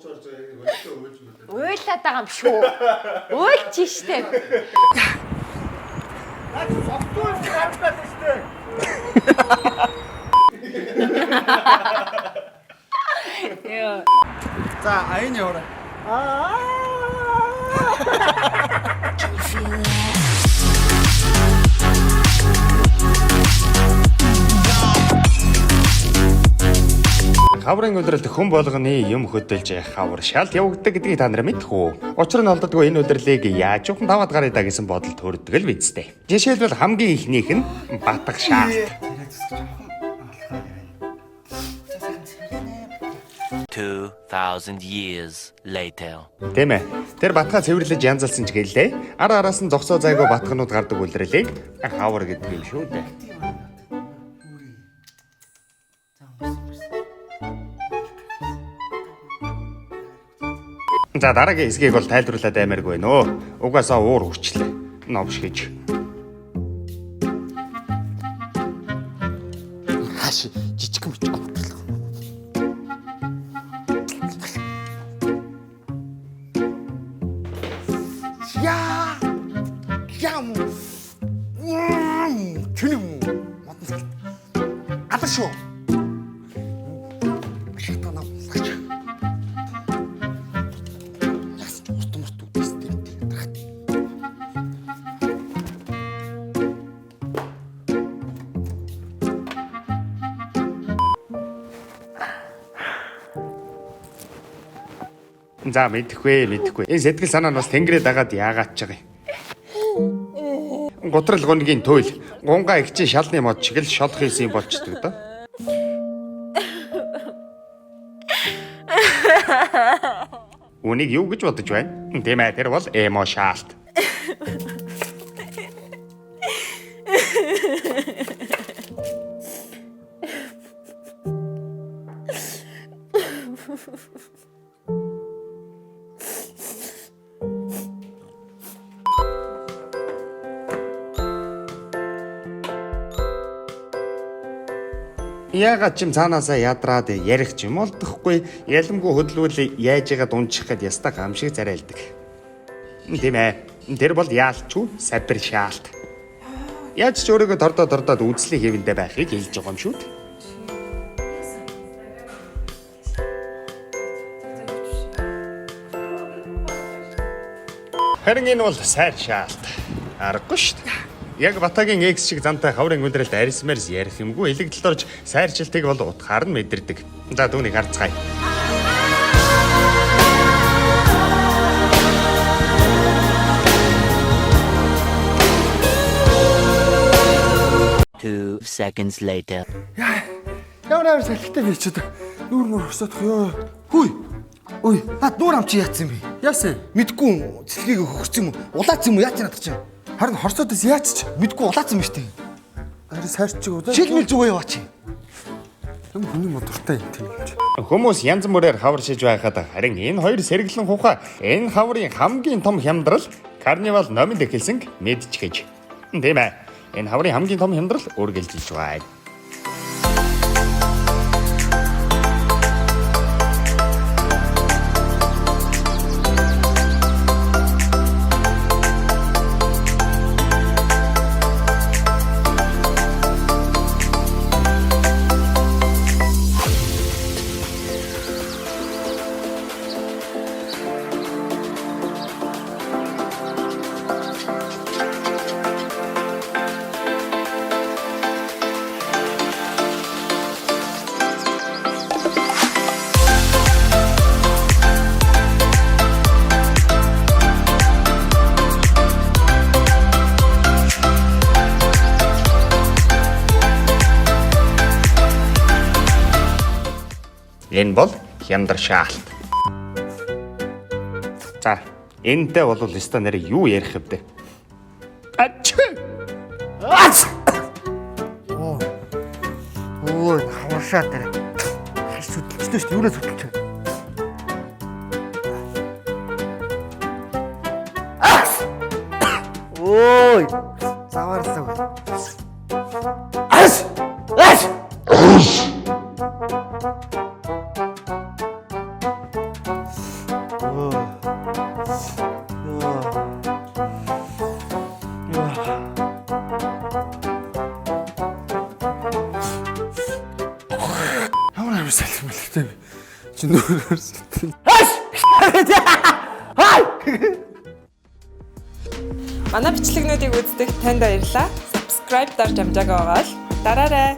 Уйлаад байгаа юм шүү. Уйлж штэ. Наад согтуул гаргаад штэ. Яа. За аян яваа. Хаврын улиралд хүн болгоны юм хөдөлж хавар шалт явагддаг гэдгийг та нар мэдэх үү? Учир нь олддоггүй энэ улирлыг яаж жоохон даваад гараа даа гэсэн бодол төрдөг л бидтэй. Жишээлбэл хамгийн ихнийх нь Батг шаалт. 2000 years later. Тэмээ. Тэр батгаа цэвэрлэж янзалсан ч гэлээ. Ар араас нь зогсоо зайгүй батганууд гардаг улирлыг хавар гэдэг юм шүү дээ. За дараагийн хэсгийг бол тайлбарлаад аймааргүй нөө. Угаасаа уур хүрчлээ. Новш гэж. Хаш жижиг юм бодлоо. Яа! Ям! Чүнэм! Алар шүү. Шатана болооч. Яс устмурт үстэй. За мэдэхгүй. Энэ сэтгэл санаа нь бас тэнгэрээ дагаад яагаад ч байгаа юм. Готрол гонгийн туйл. Гунга игчийн шалны мод шиг л шолох хийсэн болчдөг доо. Үнийг юу гэж бодож байна? Тийм ээ, тэр бол эмо шаалт. Яагаад ч юм цаанаасаа ядраад ярих ч юм олдохгүй ялэмгүй хөдлөвөл яаж яагаад унчих гэд ястаа гамшиг зарайлдаг. Тийм ээ. Тэр бол яалчгүй сабир шаалт. Яаж ч өөрийгөө тордоод үзлээ хэвэндэ байхыг хэлж байгаа юм шүү дээ. Харин энэ бол сайр шаалт. Аргагүй шүү дээ. Яг Батагийн X шиг зантай хаврын улиралд арьсмарс ярих юмгүй элэгдэлд орж сайрчилтыг бол утгаар нь мэдэрдэг. За түүнийг харцгаая. Two seconds later. Ямар салхитай би ч одоо нүүр өсөдөх ёо. Хүй. Ой, над нүүр ам чи яатсан бэ? Яасан? Мэдгүй цэлгийг хөхөрсөн юм уу? Улаацсан юм уу? Яаж надад чинь? Харин хорсоодоос яаж ч мэдгүй улаацсан юм штэ. Харин сайрчиг удаа. Шилмэл зүгөө яваач. Юм хүний модортой юм тийм. Хүмүүс янз бүрээр хавар шиж байхад харин энэ хоёр сэргэлэн хухаа энэ хаврын хамгийн том хямдрал карнивал номинд эхэлсэн мэдчихэж. Тийм ээ. Энэ хаврын хамгийн том хямдрал үргэлжилж байна. Энэ бол хямдар шаалт. За, энэтэй бол өстой нэр юу ярих вэ? Ач! Ой, хаваршаа дээр. Хаш зүтэлчтэй шүү дээ. Юунаас зүтэлч вэ? Ой! Заварлаа. Аш! Аш! ямар салхи мэлхтэй би. Чи нүүрээр сэтгэл. Манай бичлэгнүүдийг үздэг танд баярлалаа. Subscribe дарж амжаагаа байгаа л дараарай.